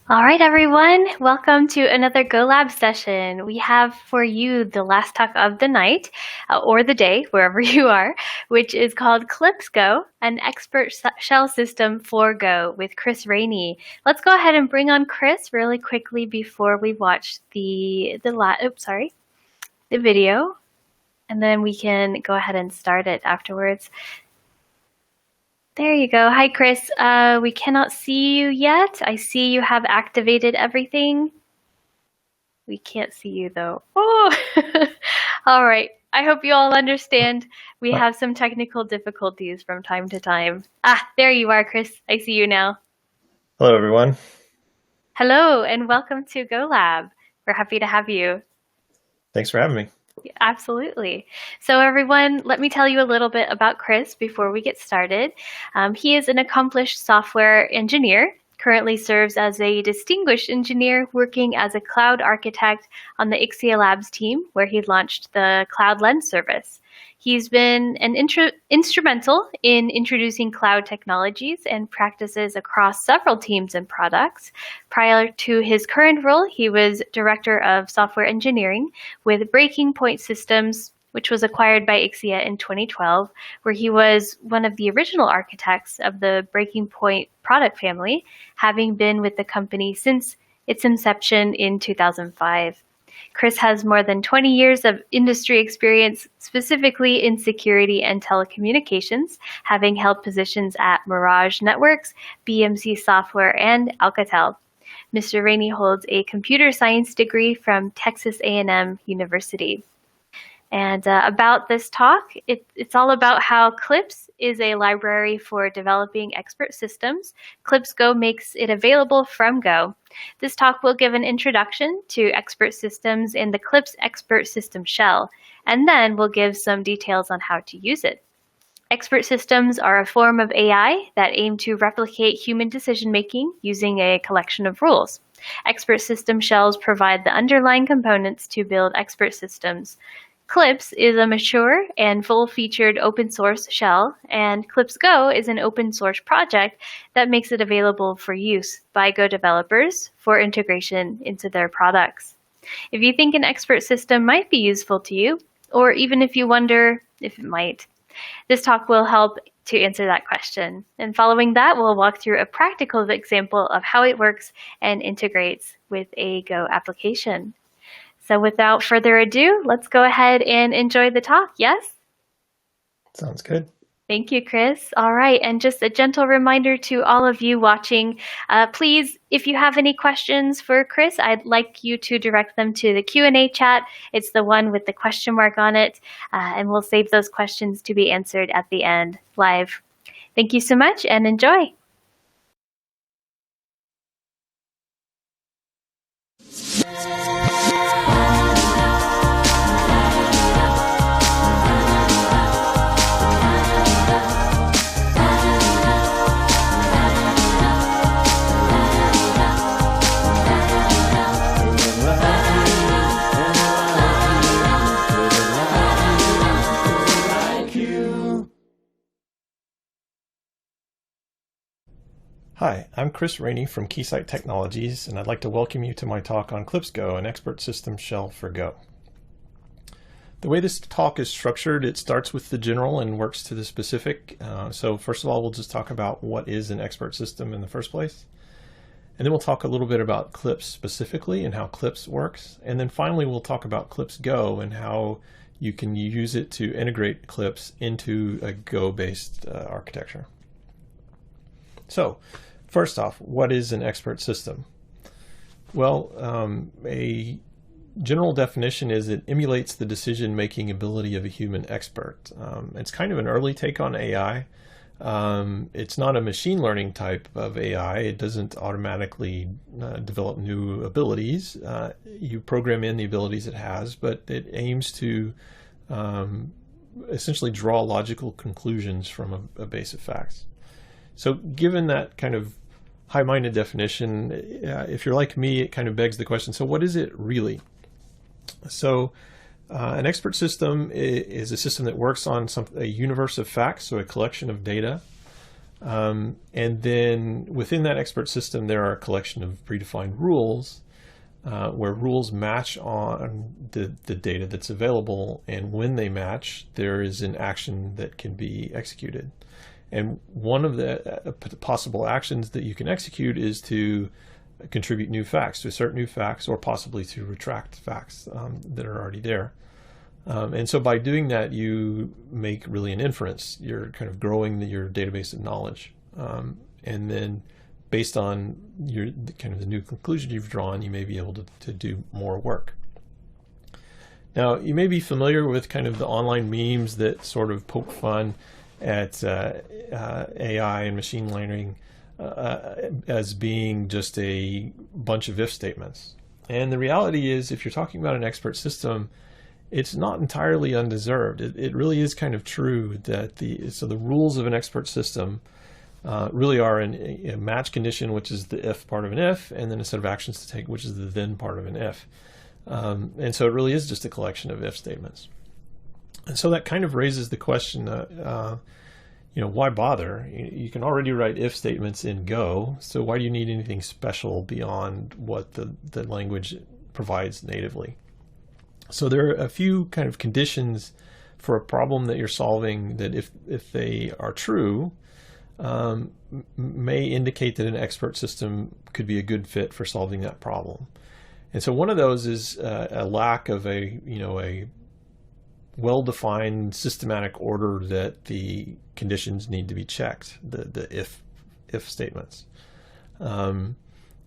All right, everyone, welcome to another GoLab session. We have for you the last talk of the night, or the day, wherever you are, which is called CLIPSGo, an expert shell system for Go with Kris Raney. Let's go ahead and bring on Kris really quickly before we watch the video, and then we can go ahead and start it afterwards. There you go. Hi, Kris. We cannot see you yet. I see you have activated everything. We can't see you though. Oh, all right. I hope you all understand. We have some technical difficulties from time to time. There you are, Kris. I see you now. Hello, everyone. Hello, and welcome to GoLab. We're happy to have you. Thanks for having me. Absolutely. So everyone, let me tell you a little bit about Kris before we get started. He is an accomplished software engineer, currently serves as a distinguished engineer working as a cloud architect on the Ixia Labs team, where he launched the Cloud Lens service. He's been instrumental in introducing cloud technologies and practices across several teams and products. Prior to his current role, he was Director of Software Engineering with Breaking Point Systems, which was acquired by Ixia in 2012, where he was one of the original architects of the Breaking Point product family, having been with the company since its inception in 2005. Kris has more than 20 years of industry experience, specifically in security and telecommunications, having held positions at Mirage Networks, BMC Software, and Alcatel. Mr. Raney holds a computer science degree from Texas A&M University. And about this talk, it's all about how CLIPS is a library for developing expert systems. CLIPSGo makes it available from Go. This talk will give an introduction to expert systems in the CLIPS expert system shell, and then we'll give some details on how to use it. Expert systems are a form of AI that aim to replicate human decision-making using a collection of rules. Expert system shells provide the underlying components to build expert systems. CLIPS is a mature and full-featured open source shell, and CLIPSGo is an open source project that makes it available for use by Go developers for integration into their products. If you think an expert system might be useful to you, or even if you wonder if it might, this talk will help to answer that question. And following that, we'll walk through a practical example of how it works and integrates with a Go application. So without further ado, let's go ahead and enjoy the talk, yes? Sounds good. Thank you, Kris. All right, and just a gentle reminder to all of you watching, please, if you have any questions for Kris, I'd like you to direct them to the Q&A chat. It's the one with the question mark on it, and we'll save those questions to be answered at the end live. Thank you so much and enjoy. Hi, I'm Kris Raney from Keysight Technologies, and I'd like to welcome you to my talk on CLIPSGo, an expert system shell for Go. The way this talk is structured, it starts with the general and works to the specific. So first of all, we'll just talk about what is an expert system in the first place. And then we'll talk a little bit about CLIPS specifically and how CLIPS works. And then finally, we'll talk about CLIPSGo and how you can use it to integrate CLIPS into a Go-based architecture. So, first off, what is an expert system? Well, a general definition is it emulates the decision-making ability of a human expert. It's kind of an early take on AI. It's not a machine learning type of AI. It doesn't automatically develop new abilities. You program in the abilities it has, but it aims to essentially draw logical conclusions from a base of facts. So given that kind of high-minded definition, if you're like me, it kind of begs the question, so what is it really? So an expert system is a system that works on a universe of facts, so a collection of data. And then within that expert system, there are a collection of predefined rules where rules match on the data that's available. And when they match, there is an action that can be executed. And one of the possible actions that you can execute is to contribute new facts, to assert new facts, or possibly to retract facts that are already there. And so by doing that, you make really an inference. You're kind of growing your database of knowledge. And then based on the new conclusion you've drawn, you may be able to do more work. Now, you may be familiar with kind of the online memes that sort of poke fun at AI and machine learning as being just a bunch of if statements. And the reality is, if you're talking about an expert system, it's not entirely undeserved. It really is kind of true that the rules of an expert system really are a match condition, which is the if part of an if, and then a set of actions to take, which is the then part of an if. And so it really is just a collection of if statements. And so that kind of raises the question, why bother? You can already write if statements in Go, so why do you need anything special beyond what the language provides natively? So there are a few kind of conditions for a problem that you're solving that if they are true, may indicate that an expert system could be a good fit for solving that problem. And so one of those is a lack of a well-defined systematic order that the conditions need to be checked, the if statements.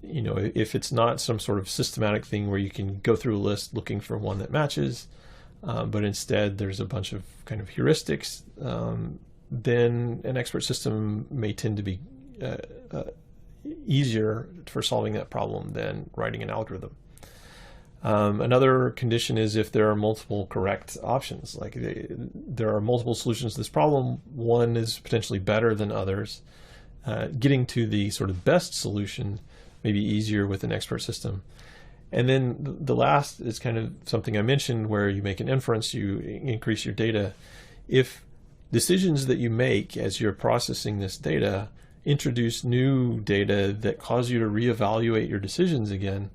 If it's not some sort of systematic thing where you can go through a list looking for one that matches, but instead there's a bunch of kind of heuristics, then an expert system may tend to be easier for solving that problem than writing an algorithm. Another condition is if there are multiple correct options, like there are multiple solutions to this problem, one is potentially better than others. Getting to the sort of best solution may be easier with an expert system. And then the last is kind of something I mentioned where you make an inference, you increase your data. If decisions that you make as you're processing this data introduce new data that cause you to reevaluate your decisions again,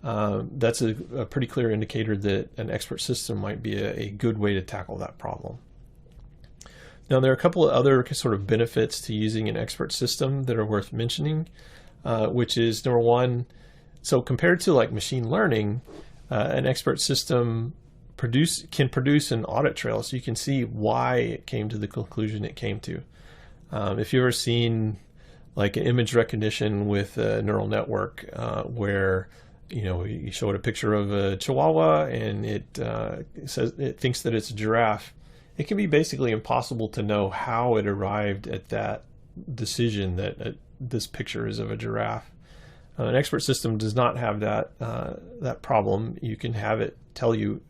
that's a pretty clear indicator that an expert system might be a good way to tackle that problem. Now, there are a couple of other sort of benefits to using an expert system that are worth mentioning, which is number one, so compared to like machine learning, an expert system can produce an audit trail, so you can see why it came to the conclusion it came to. If you've ever seen like an image recognition with a neural network where you show it a picture of a chihuahua and it says it thinks that it's a giraffe, it can be basically impossible to know how it arrived at that decision that this picture is of a giraffe. An expert system does not have that problem. You can have it tell you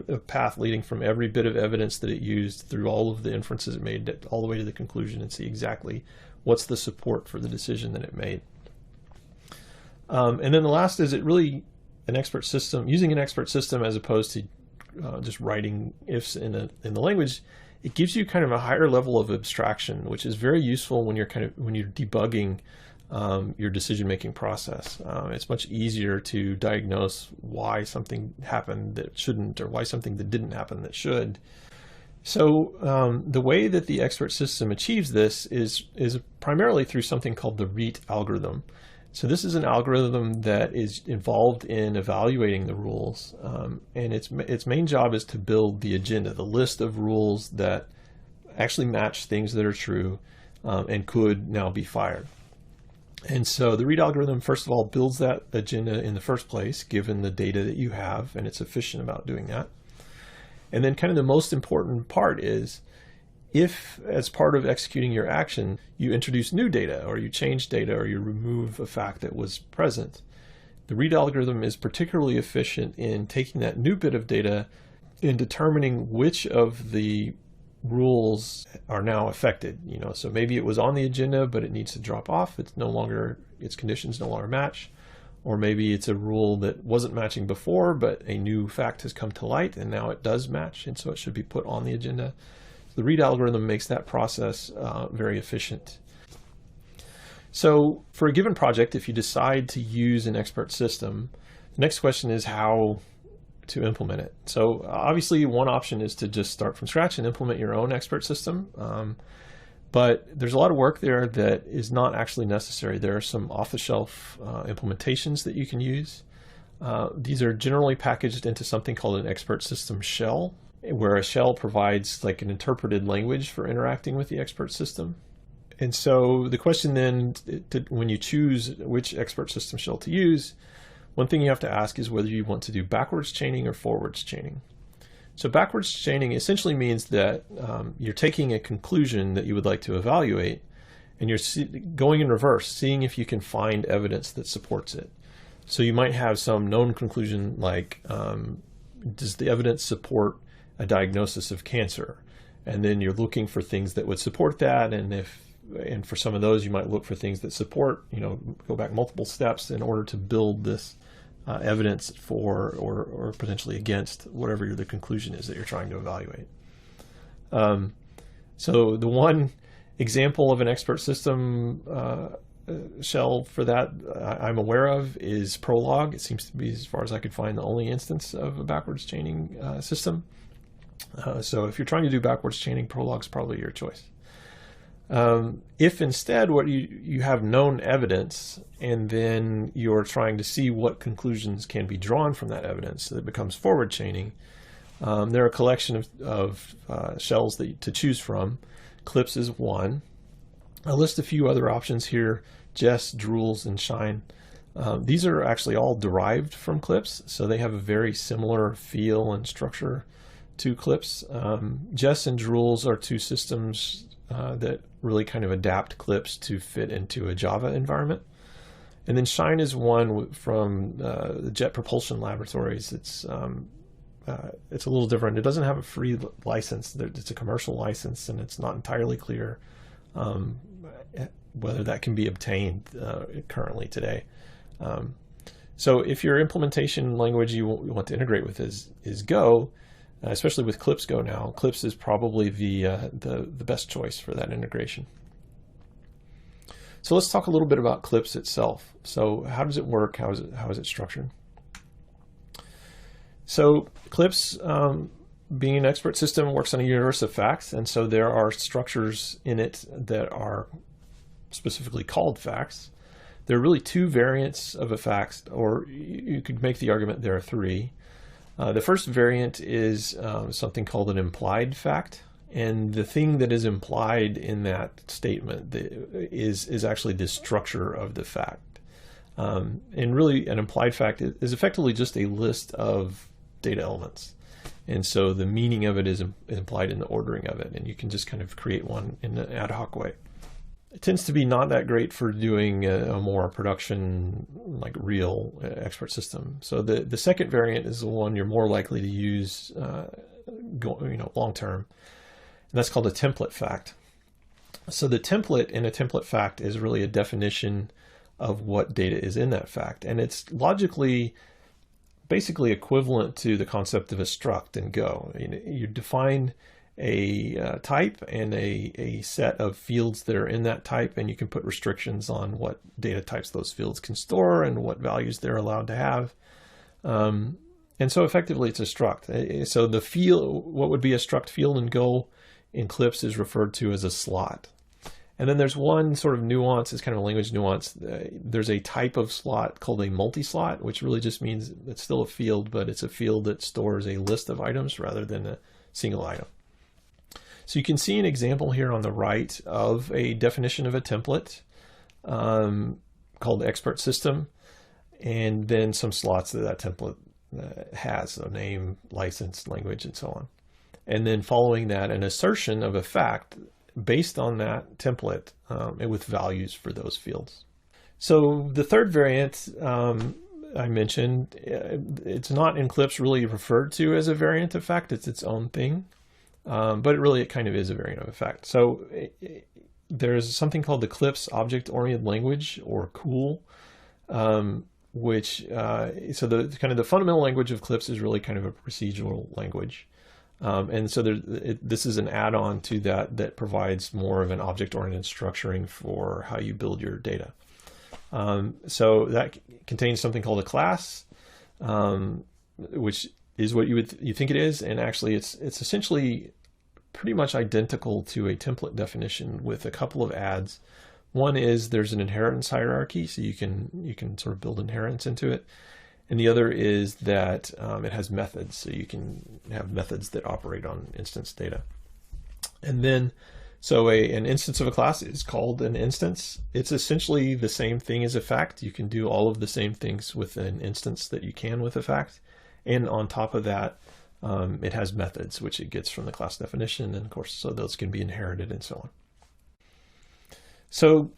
a path leading from every bit of evidence that it used through all of the inferences it made all the way to the conclusion and see exactly what's the support for the decision that it made. And then the last is using an expert system as opposed to just writing ifs in the language. It gives you kind of a higher level of abstraction, which is very useful when you're debugging your decision-making process. It's much easier to diagnose why something happened that shouldn't, or why something that didn't happen that should. So the way that the expert system achieves this is primarily through something called the Rete algorithm. So this is an algorithm that is involved in evaluating the rules, and its main job is to build the agenda, the list of rules that actually match things that are true and could now be fired. And so the Rete algorithm, first of all, builds that agenda in the first place, given the data that you have, and it's efficient about doing that. And then kind of the most important part is if, as part of executing your action, you introduce new data, or you change data, or you remove a fact that was present, the Rete algorithm is particularly efficient in taking that new bit of data and determining which of the rules are now affected. So maybe it was on the agenda, but it needs to drop off. Its conditions no longer match. Or maybe it's a rule that wasn't matching before, but a new fact has come to light and now it does match, and so it should be put on the agenda. The Rete algorithm makes that process very efficient. So for a given project, if you decide to use an expert system, the next question is how to implement it. So obviously one option is to just start from scratch and implement your own expert system. But there's a lot of work there that is not actually necessary. There are some off-the-shelf implementations that you can use. These are generally packaged into something called an expert system shell, where a shell provides like an interpreted language for interacting with the expert system. And so the question then, when you choose which expert system shell to use, one thing you have to ask is whether you want to do backwards chaining or forwards chaining. So backwards chaining essentially means that you're taking a conclusion that you would like to evaluate, and you're going in reverse, seeing if you can find evidence that supports it. So you might have some known conclusion like, does the evidence support a diagnosis of cancer? And then you're looking for things that would support that, and for some of those you might look for things that support, go back multiple steps in order to build this evidence for or potentially against whatever the conclusion is that you're trying to evaluate. So the one example of an expert system shell for that I'm aware of is Prolog. It seems to be, as far as I could find, the only instance of a backwards chaining system. So if you're trying to do backwards chaining, Prolog's probably your choice. If instead what you have known evidence, and then you're trying to see what conclusions can be drawn from that evidence, so that becomes forward chaining, there are a collection of shells to choose from. CLIPS is one. I'll list a few other options here: Jest, Drools, and Shine. These are actually all derived from CLIPS, so they have a very similar feel and structure to CLIPS. Jest and Drools are two systems that really kind of adapt CLIPS to fit into a Java environment. And then Shine is one from the Jet Propulsion Laboratories. It's a little different. It doesn't have a free license. It's a commercial license, and it's not entirely clear whether that can be obtained currently today. So if your implementation language you want to integrate with is Go, especially with CLIPSGo now, CLIPS is probably the best choice for that integration. So let's talk a little bit about CLIPS itself. So how does it work? How is it structured? So CLIPS, being an expert system, works on a universe of facts, and so there are structures in it that are specifically called facts. There are really two variants of a fact, or you could make the argument there are three. The first variant is something called an implied fact, and the thing that is implied in that statement is actually the structure of the fact. And really, an implied fact is effectively just a list of data elements, and so the meaning of it is implied in the ordering of it, and you can just kind of create one in an ad hoc way. It tends to be not that great for doing a more production, like real expert system. So the second variant is the one you're more likely to use long term, and that's called a template fact. So the template in a template fact is really a definition of what data is in that fact, and it's logically basically equivalent to the concept of a struct in Go. You define a type and a set of fields that are in that type, and you can put restrictions on what data types those fields can store and what values they're allowed to have. And so effectively it's a struct. So the field, what would be a struct field in Go, in CLIPS is referred to as a slot. And then there's one sort of nuance, it's kind of a language nuance. There's a type of slot called a multi-slot, which really just means it's still a field, but it's a field that stores a list of items rather than a single item. So you can see an example here on the right of a definition of a template called expert system, and then some slots that template has, so name, license, language, and so on. And then following that, an assertion of a fact based on that template and with values for those fields. So the third variant I mentioned, it's not in CLIPS really referred to as a variant of fact, it's its own thing. But it kind of is a variant of a fact. So there's something called the CLIPS Object-Oriented Language, or COOL, which so the fundamental language of CLIPS is really kind of a procedural language. And so this is an add-on to that provides more of an object-oriented structuring for how you build your data. So that contains something called a class, which is what you think it is, and actually it's essentially pretty much identical to a template definition with a couple of adds. One is there's an inheritance hierarchy, so you can sort of build inheritance into it. And the other is that it has methods, so you can have methods that operate on instance data. And then, so an instance of a class is called an instance. It's essentially the same thing as a fact. You can do all of the same things with an instance that you can with a fact. And on top of that, it has methods, which it gets from the class definition. And of course, so those can be inherited and so on. So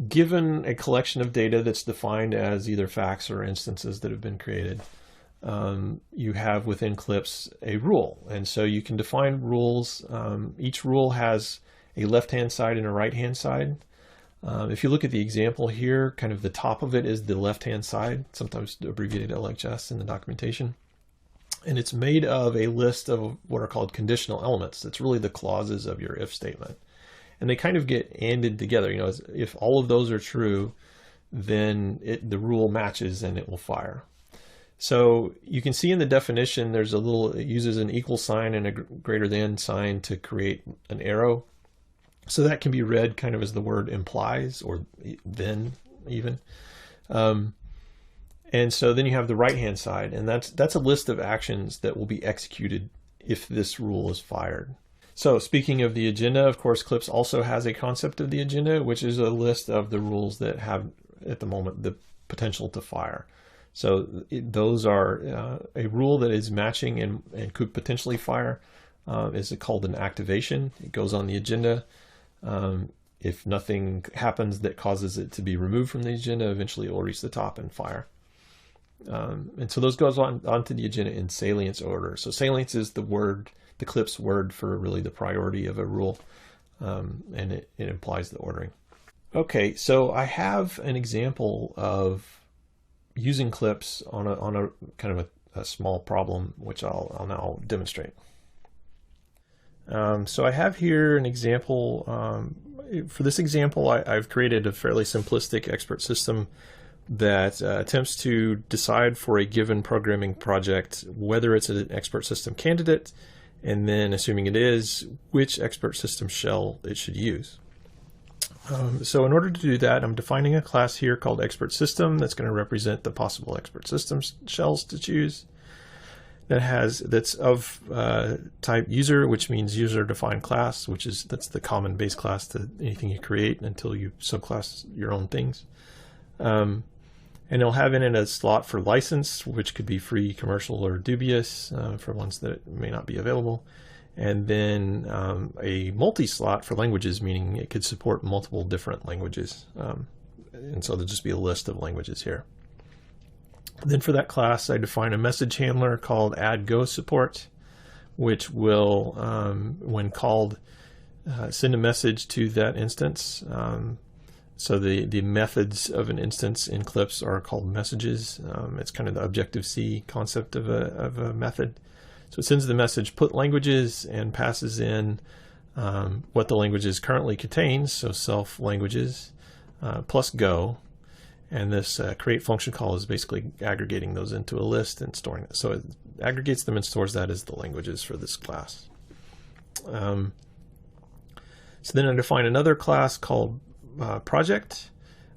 given a collection of data that's defined as either facts or instances that have been created, you have within CLIPS a rule. And so you can define rules. Each rule has a left-hand side and a right-hand side. If you look at the example here, kind of the top of it is the left-hand side, sometimes abbreviated LHS in the documentation. And it's made of a list of what are called conditional elements. That's really the clauses of your if statement. And they kind of get anded together. You know, if all of those are true, then the rule matches and it will fire. So you can see in the definition, there's a little, it uses an equal sign and a greater than sign to create an arrow. So that can be read kind of as the word implies, or then even. And so then you have the right-hand side, and that's a list of actions that will be executed if this rule is fired. So speaking of the agenda, of course, CLIPS also has a concept of the agenda, which is a list of the rules that have, at the moment, the potential to fire. So those are a rule that is matching and could potentially fire is called an activation. It goes on the agenda. If nothing happens that causes it to be removed from the agenda, eventually it will reach the top and fire. And so those goes onto the agenda in salience order. So salience is the word, the CLIPS word for really the priority of a rule, and it implies the ordering. Okay, so I have an example of using CLIPS on a kind of a small problem, which I'll now demonstrate. So I have here an example. For this example, I've created a fairly simplistic expert system that attempts to decide for a given programming project whether it's an expert system candidate, and then, assuming it is, which expert system shell it should use. So in order to do that, I'm defining a class here called expert system that's going to represent the possible expert system shells to choose. That's of type user, which means user defined class, that's the common base class to anything you create until you subclass your own things. And it'll have in it a slot for license, which could be free, commercial, or dubious for ones that may not be available. And then a multi-slot for languages, meaning it could support multiple different languages. And so there'll just be a list of languages here. Then for that class, I define a message handler called add_go_support, which will, when called, send a message to that instance. So the methods of an instance in CLIPS are called messages. It's kind of the Objective-C concept of a method. So it sends the message put languages and passes in what the languages currently contains, so self languages, plus Go. And this create function call is basically aggregating those into a list and storing it. So it aggregates them and stores that as the languages for this class. So then I define another class called project,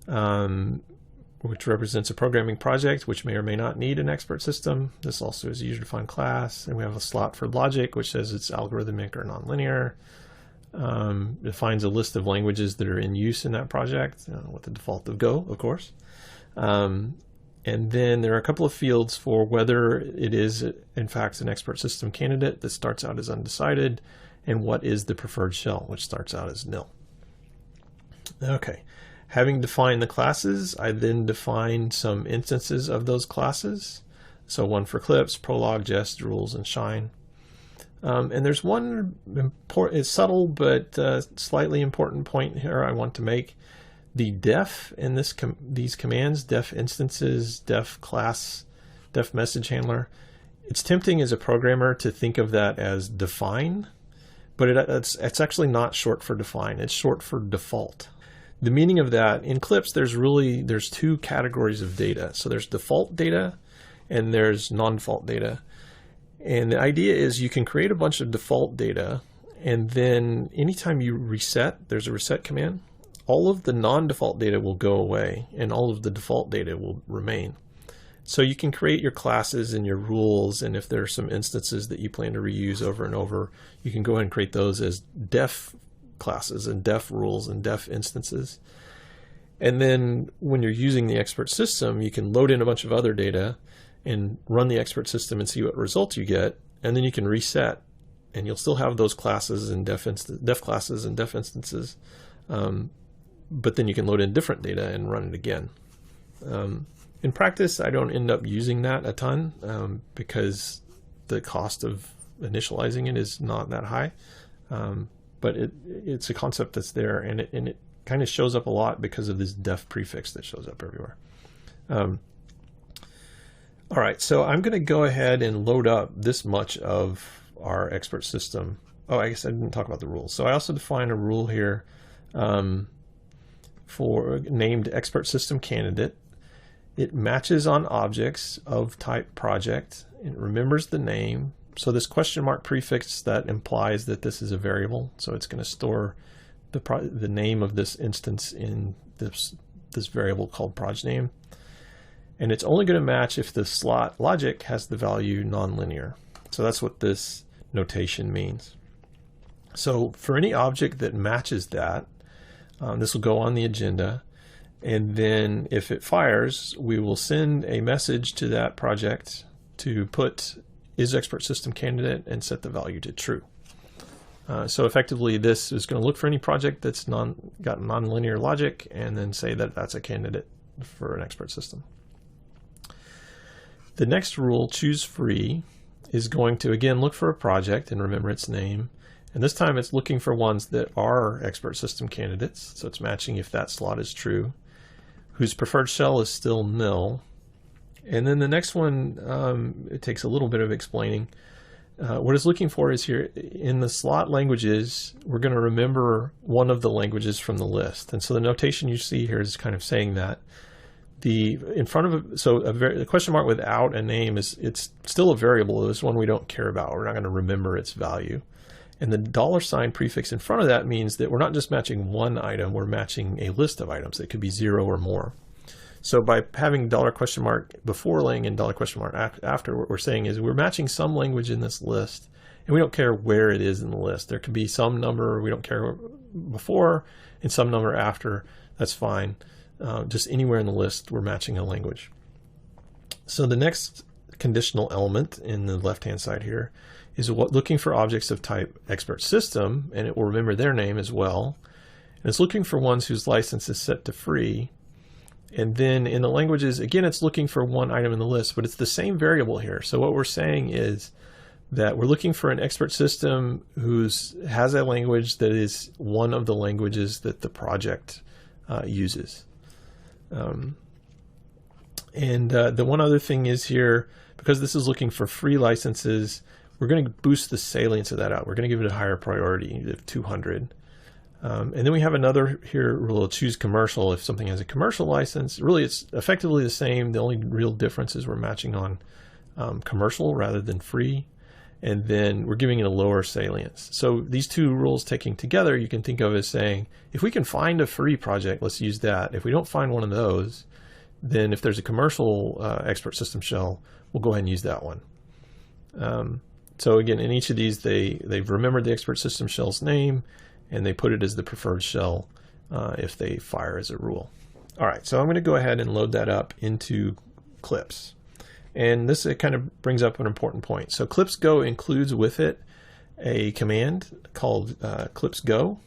which represents a programming project, which may or may not need an expert system. This also is a user-defined class. And we have a slot for logic, which says it's algorithmic or nonlinear. Defines a list of languages that are in use in that project with the default of Go, of course. And then there are a couple of fields for whether it is, in fact, an expert system candidate that starts out as undecided, and what is the preferred shell, which starts out as nil. Okay, having defined the classes, I then define some instances of those classes. So one for CLIPS, Prolog, Jest, Rules, and Shine. And there's one it's subtle but slightly important point here I want to make. The def in these commands, def instances, def class, def message handler, It's tempting as a programmer to think of that as define, but it's actually not short for define. It's short for default. The meaning of that, in Clips, there's two categories of data. So there's default data and there's non-default data. And the idea is you can create a bunch of default data, and then anytime you reset, there's a reset command, all of the non-default data will go away and all of the default data will remain. So you can create your classes and your rules, and if there are some instances that you plan to reuse over and over, you can go ahead and create those as def classes and def rules and def instances. And then when you're using the expert system, you can load in a bunch of other data and run the expert system and see what results you get, and then you can reset, and you'll still have those classes and def classes and def instances, but then you can load in different data and run it again. In practice, I don't end up using that a ton because the cost of initializing it is not that high, but it's a concept that's there, and it kind of shows up a lot because of this def prefix that shows up everywhere. All right, so I'm going to go ahead and load up this much of our expert system. Oh, I guess I didn't talk about the rules. So I also define a rule here for named expert system candidate. It matches on objects of type project. It remembers the name. So this question mark prefix, that implies that this is a variable. So it's going to store the name of this instance in this variable called proj name. And it's only going to match if the slot logic has the value nonlinear. So that's what this notation means. So for any object that matches that, this will go on the agenda. And then if it fires, we will send a message to that project to put is expert system candidate and set the value to true. So effectively, this is going to look for any project that's got nonlinear logic and then say that that's a candidate for an expert system. The next rule, choose free, is going to again look for a project and remember its name. And this time it's looking for ones that are expert system candidates. So it's matching if that slot is true, whose preferred shell is still nil. And then the next one, it takes a little bit of explaining. What it's looking for is here in the slot languages, we're going to remember one of the languages from the list. And so the notation you see here is kind of saying that. The question mark without a name it's still a variable. It's one we don't care about. We're not going to remember its value. And the $ prefix in front of that means that we're not just matching one item, we're matching a list of items. It could be 0 or more. So by having $question mark before laying in $question mark after, what we're saying is we're matching some language in this list, and we don't care where it is in the list. There could be some number we don't care before and some number after. That's fine. Just anywhere in the list, we're matching a language. So the next conditional element in the left-hand side here is looking for objects of type expert system, and it will remember their name as well. And it's looking for ones whose license is set to free. And then in the languages, again, it's looking for one item in the list, but it's the same variable here. So what we're saying is that we're looking for an expert system has a language that is one of the languages that the project uses. The one other thing is here, because this is looking for free licenses, we're going to boost the salience of that out. We're going to give it a higher priority of 200. And then we have another here rule of choose commercial. If something has a commercial license, really it's effectively the same. The only real difference is we're matching on commercial rather than free. And then we're giving it a lower salience. So these two rules taken together, you can think of as saying, if we can find a free project, let's use that. If we don't find one of those, then if there's a commercial expert system shell, we'll go ahead and use that one. So again, in each of these, they've remembered the expert system shell's name, and they put it as the preferred shell if they fire as a rule. All right, so I'm going to go ahead and load that up into Clips. And this kind of brings up an important point. So CLIPSGo includes with it a command called CLIPSGo,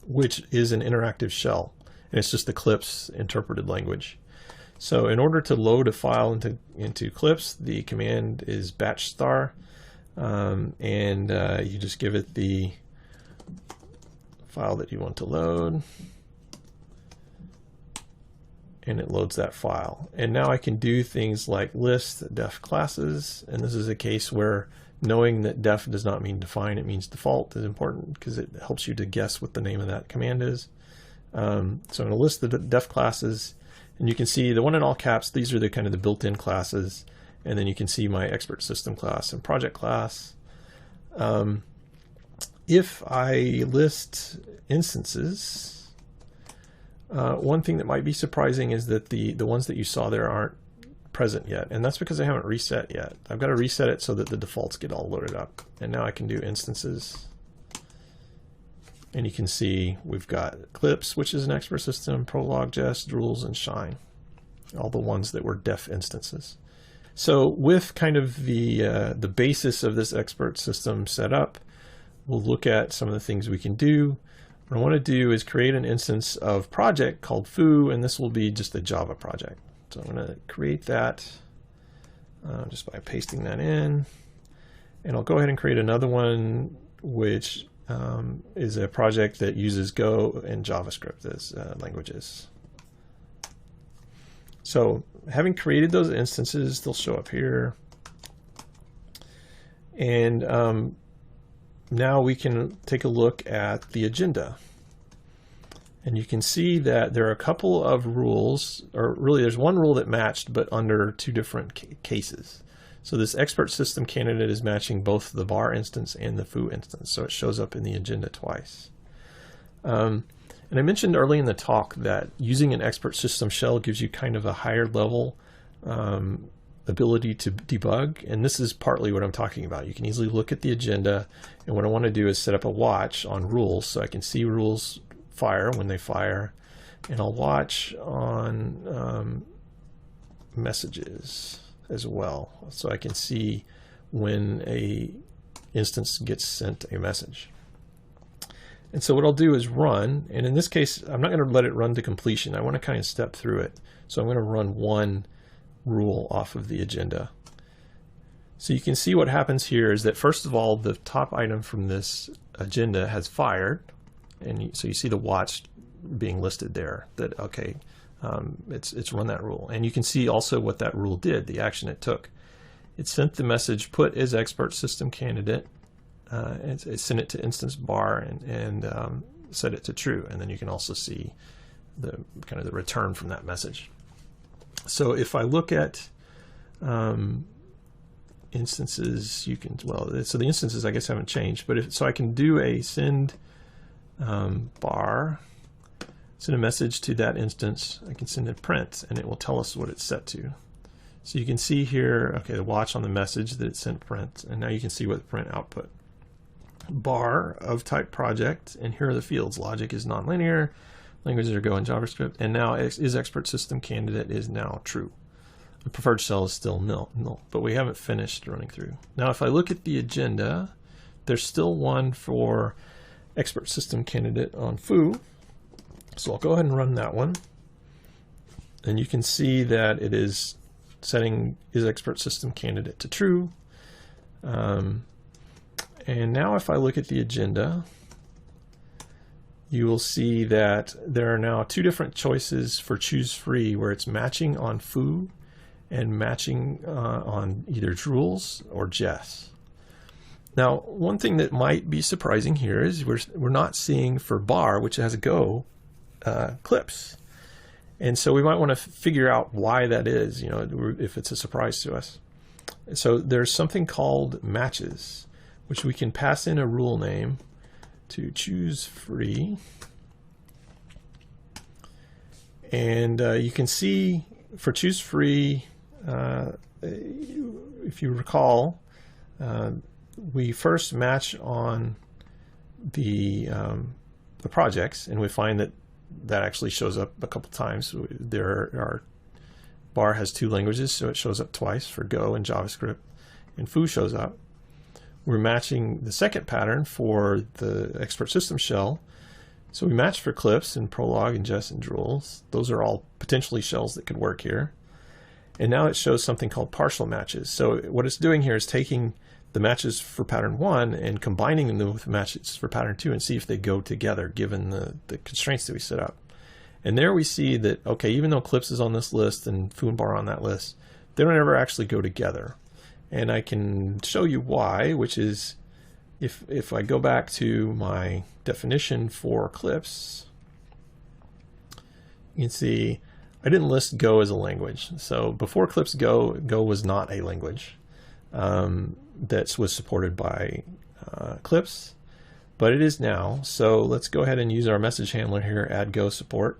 which is an interactive shell. And it's just the Clips interpreted language. So in order to load a file into Clips, the command is batch star. You just give it the file that you want to load. and it loads that file. And now I can do things like list def classes, and this is a case where knowing that def does not mean define, it means default, is important because it helps you to guess what the name of that command is. So I'm going to list the def classes, and you can see the one in all caps, these are the kind of the built-in classes, and then you can see my expert system class and project class. If I list instances, one thing that might be surprising is that the ones that you saw there aren't present yet, and that's because I haven't reset yet. I've got to reset it so that the defaults get all loaded up. And now I can do instances, and you can see we've got Clips, which is an expert system, Prolog, Jest, Drools, and Shine, all the ones that were def instances. So with kind of the basis of this expert system set up, we'll look at some of the things we can do. What I want to do is create an instance of project called foo, and this will be just a Java project. So I'm going to create that just by pasting that in. And I'll go ahead and create another one, which is a project that uses Go and JavaScript as languages. So having created those instances, they'll show up here. And now we can take a look at the agenda. And you can see that there are a couple of rules, or really there's one rule that matched, but under two different cases. So this expert system candidate is matching both the bar instance and the foo instance, so it shows up in the agenda twice. And I mentioned early in the talk that using an expert system shell gives you kind of a higher level ability to debug, and this is partly what I'm talking about. You can easily look at the agenda, and what I want to do is set up a watch on rules so I can see rules fire when they fire, and I'll watch on messages as well, so I can see when a instance gets sent a message. And so what I'll do is run, and in this case I'm not going to let it run to completion. I want to kind of step through it, so I'm going to run one rule off of the agenda. So you can see what happens here is that first of all, the top item from this agenda has fired, and so you see the watch being listed there, that okay, it's run that rule. And you can see also what that rule did, the action it took. It sent the message put as expert system candidate, it sent it to instance bar and set it to true, and then you can also see the kind of the return from that message. So if I look at instances, you can, well, so the instances I guess haven't changed, but so I can do a send bar, send a message to that instance. I can send a print, and it will tell us what it's set to. So you can see here, okay, the watch on the message that it sent print, and now you can see what the print output. Bar of type project, and here are the fields. Logic is nonlinear, languages are Go and JavaScript, and now is expert system candidate is now true. The preferred shell is still null, but we haven't finished running through. Now if I look at the agenda, there's still one for expert system candidate on foo, so I'll go ahead and run that one, and you can see that it is setting is expert system candidate to true. And now if I look at the agenda, you will see that there are now two different choices for choose free, where it's matching on foo and matching on either Drools or Jest. Now, one thing that might be surprising here is we're not seeing for bar, which has a Go, Clips. And so we might want to figure out why that is, you know, if it's a surprise to us. So there's something called matches, which we can pass in a rule name to choose free. And you can see for choose free, if you recall, we first match on the projects, and we find that that actually shows up a couple times. Our bar has two languages, so it shows up twice for Go and JavaScript, and foo shows up. We're matching the second pattern for the expert system shell. So we matched for Clips and Prolog and Jest and Drools. Those are all potentially shells that could work here. And now it shows something called partial matches. So what it's doing here is taking the matches for pattern 1 and combining them with matches for pattern 2 and see if they go together given the constraints that we set up. And there we see that, okay, even though Clips is on this list and Foobar on that list, they don't ever actually go together. And I can show you why, which is if I go back to my definition for Clips, you can see I didn't list Go as a language. So before CLIPSGo, Go was not a language that was supported by Clips, but it is now. So let's go ahead and use our message handler here, add Go support,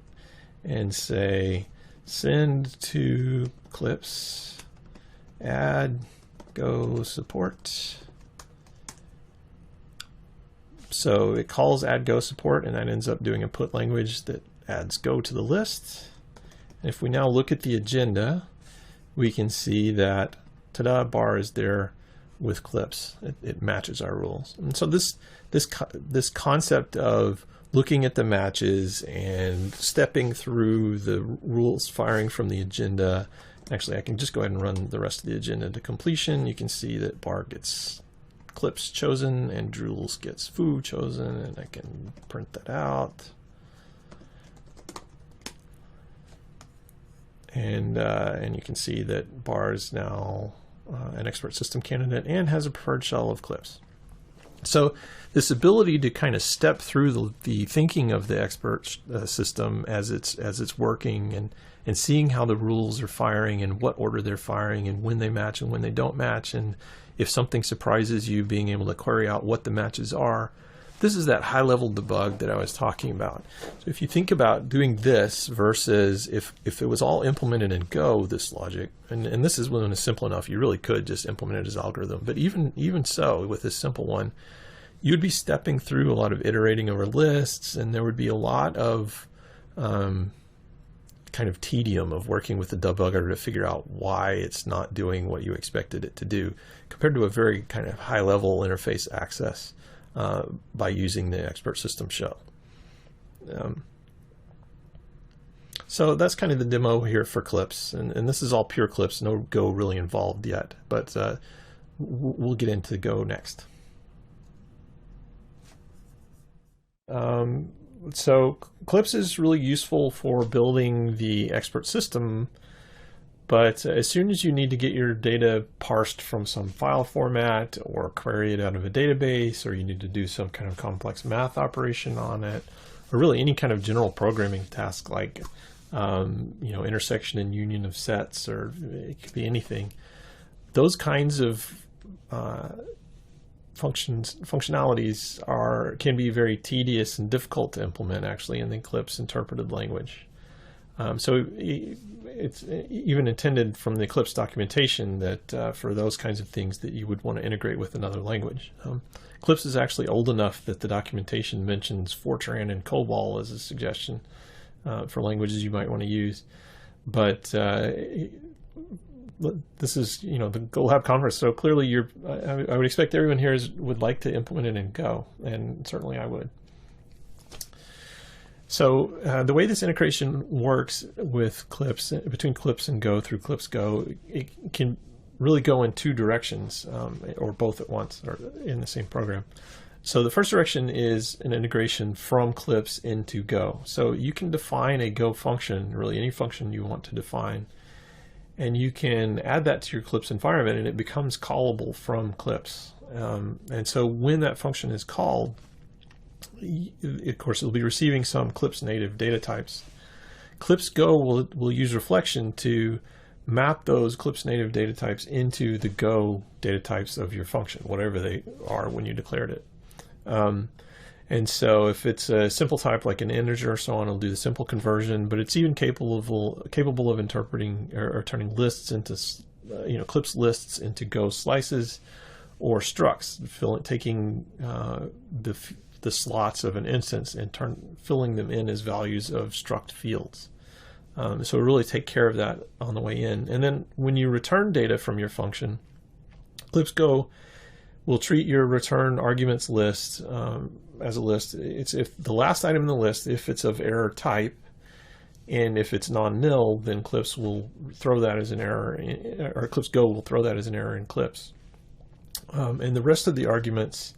and say send to Clips, add Go support. So it calls add Go support, and that ends up doing a put language that adds Go to the list. And if we now look at the agenda, we can see that ta-da, bar is there with Clips. It matches our rules. And so this concept of looking at the matches and stepping through the rules firing from the agenda. Actually, I can just go ahead and run the rest of the agenda to completion. You can see that bar gets Clips chosen and Jules gets foo chosen, and I can print that out. And you can see that bar is now an expert system candidate and has a preferred shell of Clips. So this ability to kind of step through the thinking of the expert system as it's working, and seeing how the rules are firing and what order they're firing and when they match and when they don't match, and if something surprises you, being able to query out what the matches are. This is that high-level debug that I was talking about. So if you think about doing this versus if it was all implemented in Go, this logic, and this is when it's simple enough, you really could just implement it as algorithm. But even so, with this simple one, you'd be stepping through a lot of iterating over lists, and there would be a lot of kind of tedium of working with the debugger to figure out why it's not doing what you expected it to do, compared to a very kind of high-level interface access by using the expert system shell. So that's kind of the demo here for Clips, and this is all pure Clips, no Go really involved yet, but we'll get into Go next. So Clips is really useful for building the expert system, but as soon as you need to get your data parsed from some file format or query it out of a database, or you need to do some kind of complex math operation on it, or really any kind of general programming task like intersection and union of sets, or it could be anything, those kinds of functionalities can be very tedious and difficult to implement actually in the Clips interpreted language. So it's even intended from the Clips documentation that for those kinds of things that you would want to integrate with another language. Clips is actually old enough that the documentation mentions Fortran and COBOL as a suggestion for languages you might want to use. But this is, the GoLab conference, so clearly I would expect everyone here would like to implement it in Go, and certainly I would. So the way this integration works with Clips, between Clips and Go through CLIPSGo, it can really go in two directions, or both at once, or in the same program. So the first direction is an integration from Clips into Go. So you can define a Go function, really any function you want to define, and you can add that to your Clips environment, and it becomes callable from Clips. And so when that function is called, of course, it'll be receiving some Clips native data types. CLIPSGo will use reflection to map those Clips native data types into the Go data types of your function, whatever they are when you declared it. And so if it's a simple type like an integer or so on, it'll do the simple conversion, but it's even capable of interpreting or turning lists into, Clips lists into Go slices or structs, taking the slots of an instance and filling them in as values of struct fields. So really take care of that on the way in. And then when you return data from your function, CLIPSGo will treat your return arguments list as a list. It's if the last item in the list, if it's of error type, and if it's non-nil, then Clips will throw that as an error, or CLIPSGo will throw that as an error in Clips. And the rest of the arguments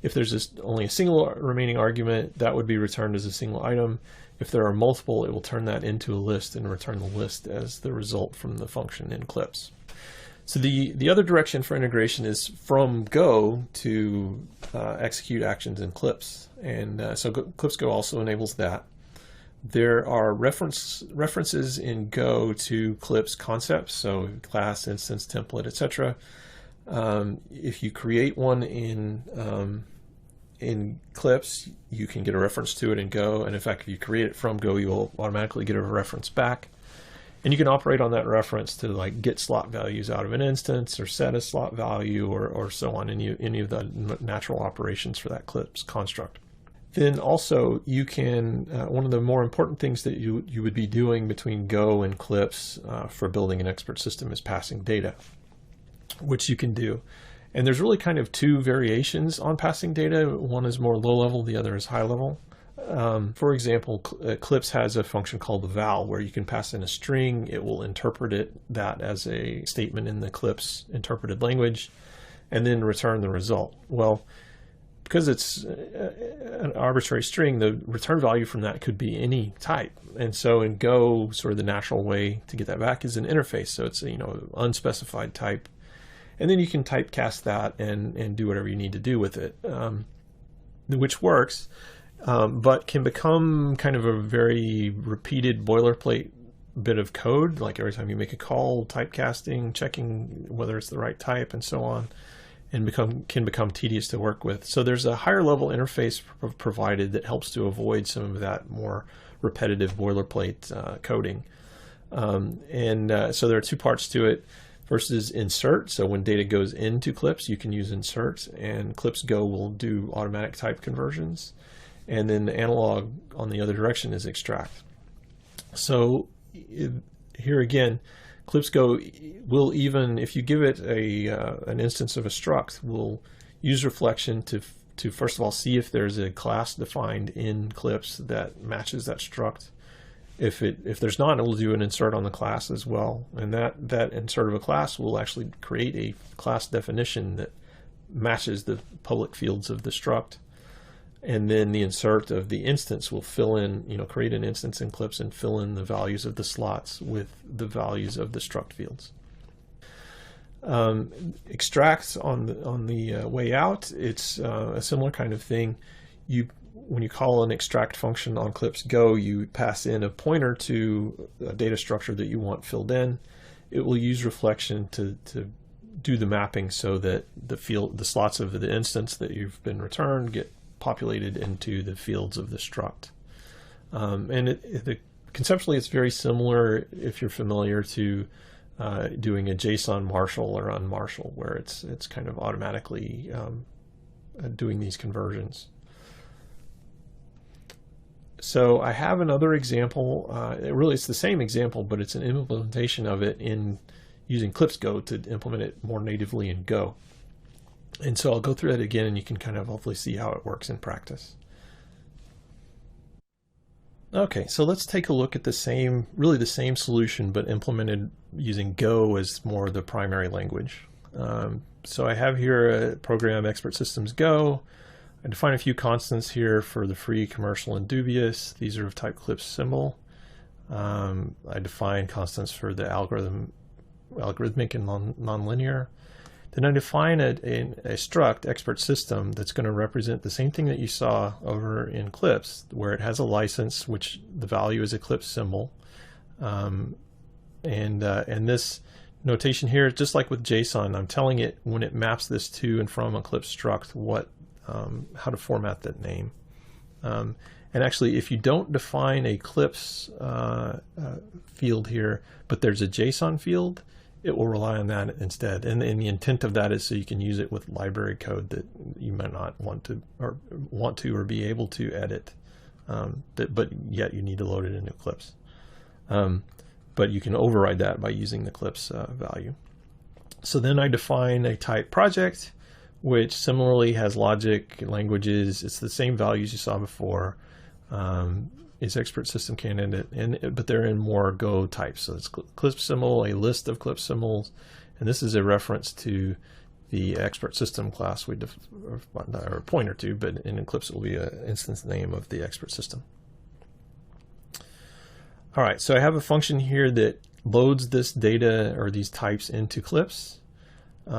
If there's only a single remaining argument, that would be returned as a single item. If there are multiple, it will turn that into a list and return the list as the result from the function in Clips. So the other direction for integration is from Go to execute actions in Clips. And so CLIPSGo also enables that. There are references in Go to Clips concepts, so class, instance, template, etc. If you create one in Clips, you can get a reference to it in Go. And in fact, if you create it from Go, you will automatically get a reference back. And you can operate on that reference to like get slot values out of an instance or set a slot value or so on, any of the natural operations for that Clips construct. Then also you can, one of the more important things that you would be doing between Go and Clips for building an expert system is passing data, which you can do. And there's really kind of two variations on passing data. One is more low level, the other is high level. For example, Clips has a function called the val where you can pass in a string. It will interpret that as a statement in the Clips interpreted language and then return the result. Well, because it's an arbitrary string, the return value from that could be any type. And so in Go, sort of the natural way to get that back is an interface. So it's unspecified type. And then you can typecast that and do whatever you need to do with it, which works. But can become kind of a very repeated boilerplate bit of code, like every time you make a call, typecasting, checking whether it's the right type, and so on, and can become tedious to work with. So there's a higher level interface provided that helps to avoid some of that more repetitive boilerplate coding. So there are two parts to it. First is insert. So when data goes into Clips, you can use insert, and CLIPSGo will do automatic type conversions. And then the analog on the other direction is extract. So here again, CLIPSGo will, even if you give it an instance of a struct, will use reflection to first of all see if there's a class defined in Clips that matches that struct. If there's not, it will do an insert on the class as well. And that insert of a class will actually create a class definition that matches the public fields of the struct. And then the insert of the instance will fill in, create an instance in Clips and fill in the values of the slots with the values of the struct fields. Extracts on the way out, it's a similar kind of thing. When you call an extract function on CLIPSGo, you pass in a pointer to a data structure that you want filled in. It will use reflection to do the mapping so that the slots of the instance that you've been returned get populated into the fields of the struct. Conceptually, it's very similar if you're familiar to doing a JSON marshal or unmarshal, where it's kind of automatically doing these conversions. So I have another example. It's the same example, but it's an implementation of it in using CLIPSGo to implement it more natively in Go. And so I'll go through that again, and you can kind of hopefully see how it works in practice. Okay, so let's take a look at the same solution, but implemented using Go as more the primary language. So I have here a program, Expert Systems Go. I define a few constants here for the free, commercial, and dubious. These are of type Clips symbol. I define constants for the algorithmic and nonlinear. Then I define a struct, expert system, that's going to represent the same thing that you saw over in Clips, where it has a license, which the value is a Clips symbol. And this notation here is just like with JSON. I'm telling it when it maps this to and from a Clips struct how to format that name. And actually, if you don't define a Clips field here, but there's a JSON field, it will rely on that instead. And the intent of that is so you can use it with library code that you might not want to or be able to edit, but yet you need to load it into Clips. But you can override that by using the Clips value. So then I define a type project, which similarly has logic, languages. It's the same values you saw before. Is expert system candidate, but they're in more Go types. So it's Clips symbol, a list of Clips symbols, and this is a reference to the expert system class or pointer to, but in Eclipse it will be an instance name of the expert system. All right, so I have a function here that loads this data or these types into Clips. It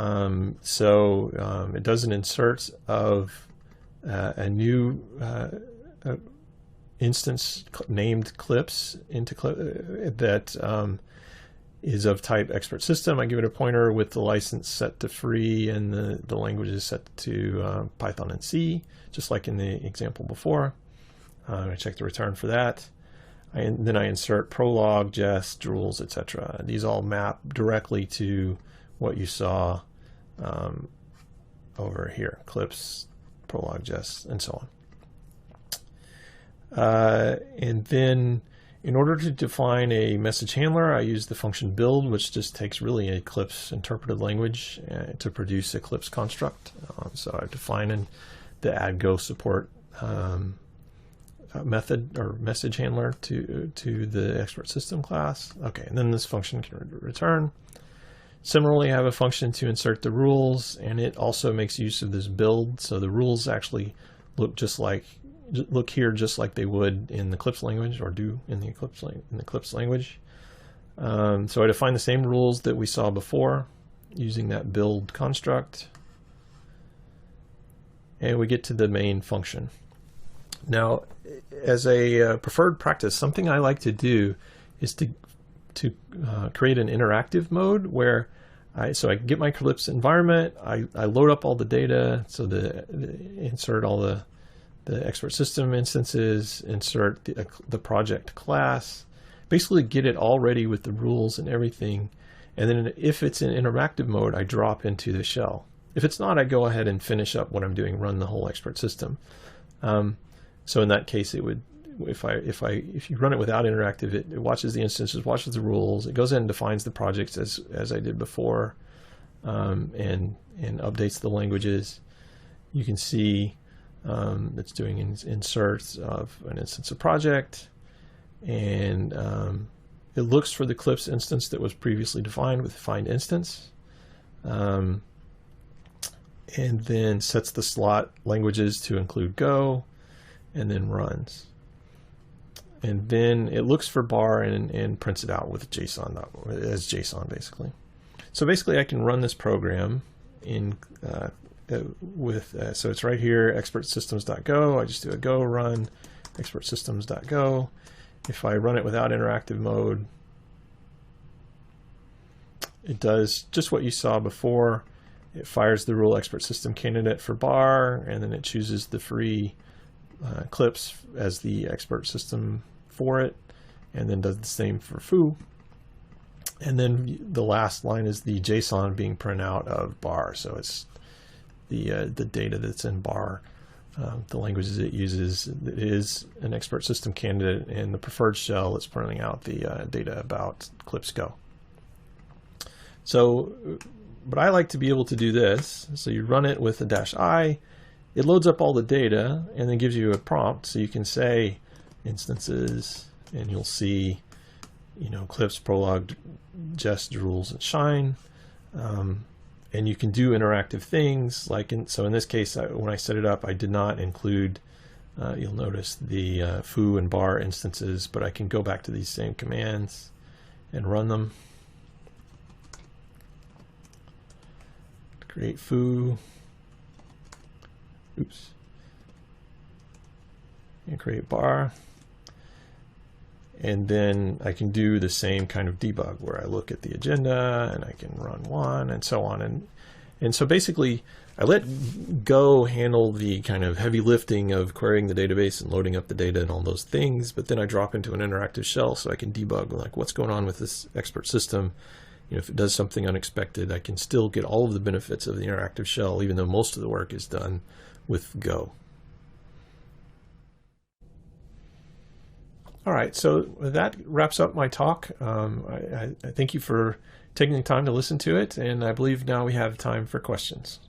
does an insert of a new instance named Clips into that is of type expert system. I give it a pointer with the license set to free and the language is set to Python and C, just like in the example before. I check the return for that. Then I insert prolog, jest, rules, etc. These all map directly to what you saw over here, Clips, prolog, jest, and so on. And then in order to define a message handler, I use the function build, which just takes really a Eclipse interpreted language to produce a Eclipse construct. So I define the add go support method or message handler to the expert system class. Okay, and then this function can return. Similarly, I have a function to insert the rules, and it also makes use of this build. So the rules actually look here just like they would in the Clips language, or do in the Clips language. So I define the same rules that we saw before using that build construct, and we get to the main function. Now, as a preferred practice, something I like to do is to create an interactive mode where I get my Clips environment, I load up all the data, so insert all the expert system instances, insert the project class, basically get it all ready with the rules and everything. And then if it's in interactive mode, I drop into the shell. If it's not, I go ahead and finish up what I'm doing, run the whole expert system. So in that case, it would, if you run it without interactive, it watches the instances, watches the rules, it goes in and defines the projects as I did before, and updates the languages. You can see it's doing inserts of an instance of project, and it looks for the Clips instance that was previously defined with find instance, and then sets the slot languages to include Go, and then runs. And then it looks for bar and prints it out with JSON, as JSON basically. So basically I can run this program in so it's right here, expertsystems.go. I just do a go run expertsystems.go. If I run it without interactive mode, it does just what you saw before. It fires the rule expert system candidate for bar, and then it chooses the free Clips as the expert system for it, and then does the same for foo. And then the last line is the JSON being printed out of bar. So it's the data that's in bar, the languages it uses. It is an expert system candidate, and the preferred shell is printing out the data about CLIPSGo. So, but I like to be able to do this. So you run it with a -i. It loads up all the data and then gives you a prompt, so you can say instances, and you'll see, Clips, prolog, jest, rules, and shine. And you can do interactive things like so in this case, when I set it up, I did not include, you'll notice the foo and bar instances, but I can go back to these same commands and run them. Create foo. Oops. And create bar. And then I can do the same kind of debug where I look at the agenda and I can run one and so on. And so basically I let Go handle the kind of heavy lifting of querying the database and loading up the data and all those things, but then I drop into an interactive shell so I can debug like what's going on with this expert system. If it does something unexpected, I can still get all of the benefits of the interactive shell, even though most of the work is done with Go. All right, so that wraps up my talk. I thank you for taking the time to listen to it, and I believe now we have time for questions.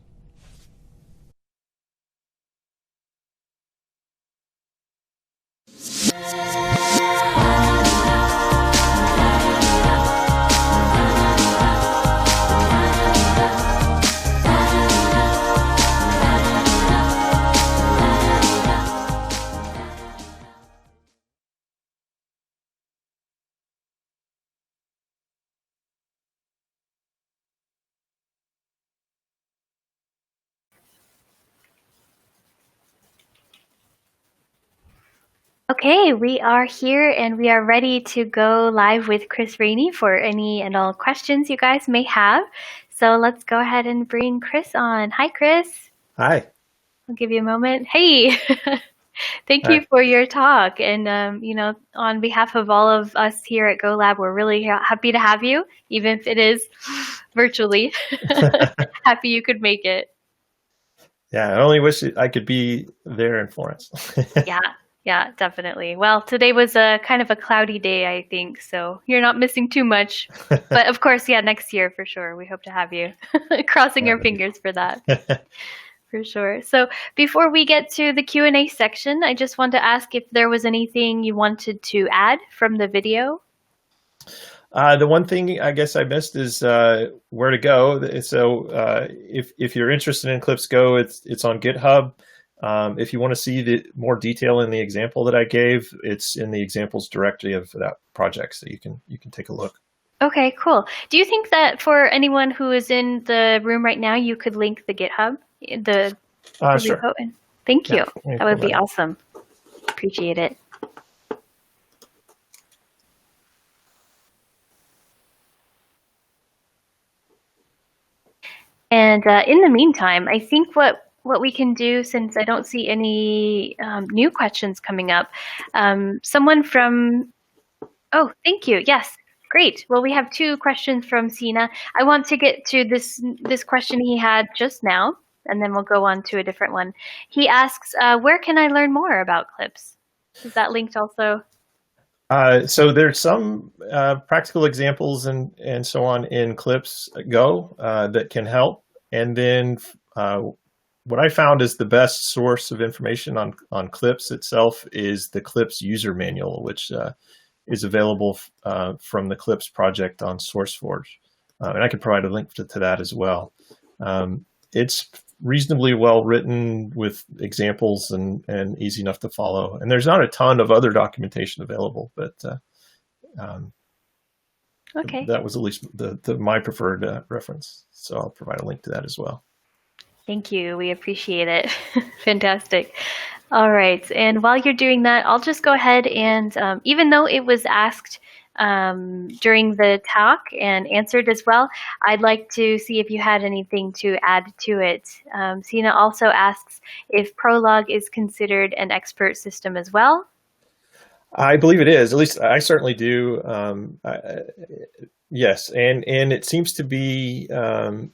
Okay, we are here and we are ready to go live with Kris Raney for any and all questions you guys may have. So let's go ahead and bring Kris on. Hi, Kris. Hi. I'll give you a moment. Hey, thank you Hi. for your talk. And, on behalf of all of us here at GoLab, we're really happy to have you, even if it is virtually. Happy you could make it. Yeah, I only wish I could be there in Florence. Yeah, definitely. Well, today was a kind of a cloudy day, I think, so you're not missing too much. But of course, yeah, next year for sure. We hope to have you. Crossing our fingers for that. For sure. So before we get to the Q&A section, I just want to ask if there was anything you wanted to add from the video. The one thing I guess I missed is where to go. So if you're interested in CLIPSGo, it's on GitHub. If you want to see the more detail in the example that I gave, it's in the examples directory of that project, so you can take a look. Okay, cool. Do you think that for anyone who is in the room right now, you could link the GitHub, the Sure. repo? Thank you. Yeah, That would be awesome. Appreciate it. And in the meantime, I think what we can do, since I don't see any new questions coming up, someone from, oh, thank you. Yes, great. Well, we have two questions from Sina. I want to get to this question he had just now, and then we'll go on to a different one. He asks, where can I learn more about Clips? Is that linked also? So there's some practical examples and so on in CLIPSGo that can help. And then what I found is the best source of information on Clips itself is the Clips user manual, which is available from the Clips project on SourceForge. And I can provide a link to that as well. It's reasonably well written with examples and easy enough to follow. And there's not a ton of other documentation available, but Okay. that was at least my preferred reference. So I'll provide a link to that as well. Thank you. We appreciate it. Fantastic. All right. And while you're doing that, I'll just go ahead and even though it was asked during the talk and answered as well, I'd like to see if you had anything to add to it. Sina also asks if Prolog is considered an expert system as well. I believe it is. At least I certainly do. Yes, and it seems to be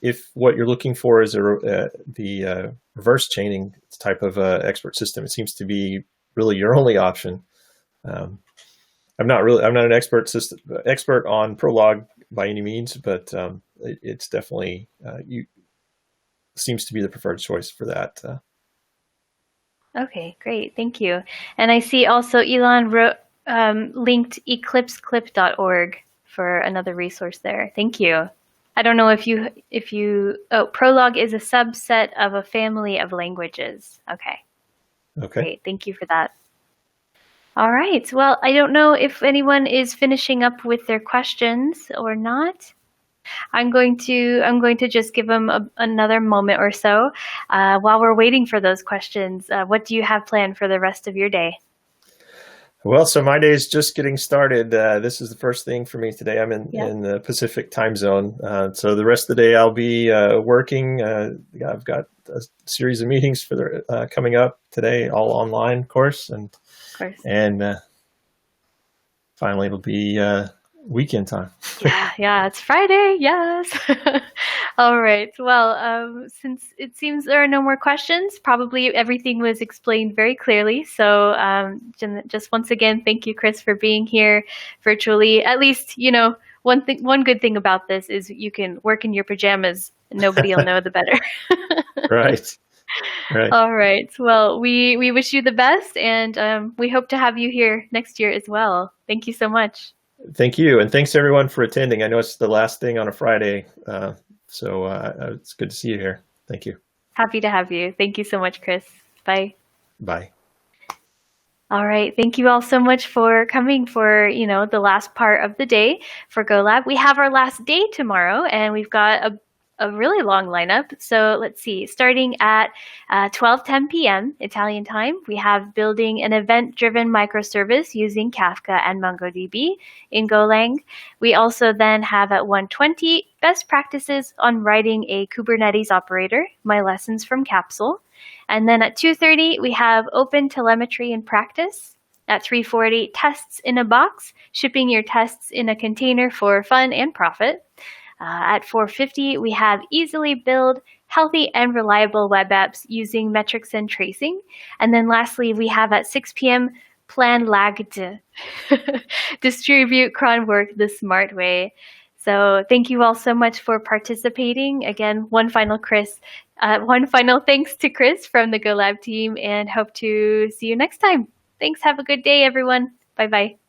if what you're looking for is the reverse chaining type of expert system, it seems to be really your only option. I'm not an expert on Prolog by any means, but it's definitely seems to be the preferred choice for that. Okay, great. Thank you. And I see also Elon linked eclipseclip.org for another resource there. Thank you. I don't know if you Prolog is a subset of a family of languages. Okay. Great. Thank you for that. All right. Well, I don't know if anyone is finishing up with their questions or not. I'm going to just give them another moment or so while we're waiting for those questions. What do you have planned for the rest of your day? Well, so my day is just getting started. This is the first thing for me today. I'm in the Pacific time zone. So the rest of the day I'll be working. I've got a series of meetings for coming up today, all online, of course. And finally it'll be weekend time. Yeah, it's Friday. Yes. All right. Well, since it seems there are no more questions, probably everything was explained very clearly. So just once again, thank you, Kris, for being here virtually. At least, one good thing about this is you can work in your pajamas. Nobody will know the better. Right. All right. Well, we wish you the best, and we hope to have you here next year as well. Thank you so much. Thank you. And thanks everyone for attending. I know it's the last thing on a Friday. So it's good to see you here. Thank you. Happy to have you. Thank you so much, Kris. Bye. Bye. All right. Thank you all so much for coming for, the last part of the day for GoLab. We have our last day tomorrow, and we've got a really long lineup. So let's see, starting at 12:10 p.m. Italian time, we have building an event-driven microservice using Kafka and MongoDB in Golang. We also then have at 1:20 best practices on writing a Kubernetes operator, my lessons from Capsule. And then at 2:30, we have open telemetry in practice. At 3:40, tests in a box, shipping your tests in a container for fun and profit. At 4:50, we have easily build healthy and reliable web apps using metrics and tracing. And then lastly, we have at 6 p.m. plan lagged, distribute cron work the smart way. So thank you all so much for participating. Again, one final thanks to Kris from the GoLab team, and hope to see you next time. Thanks. Have a good day, everyone. Bye-bye.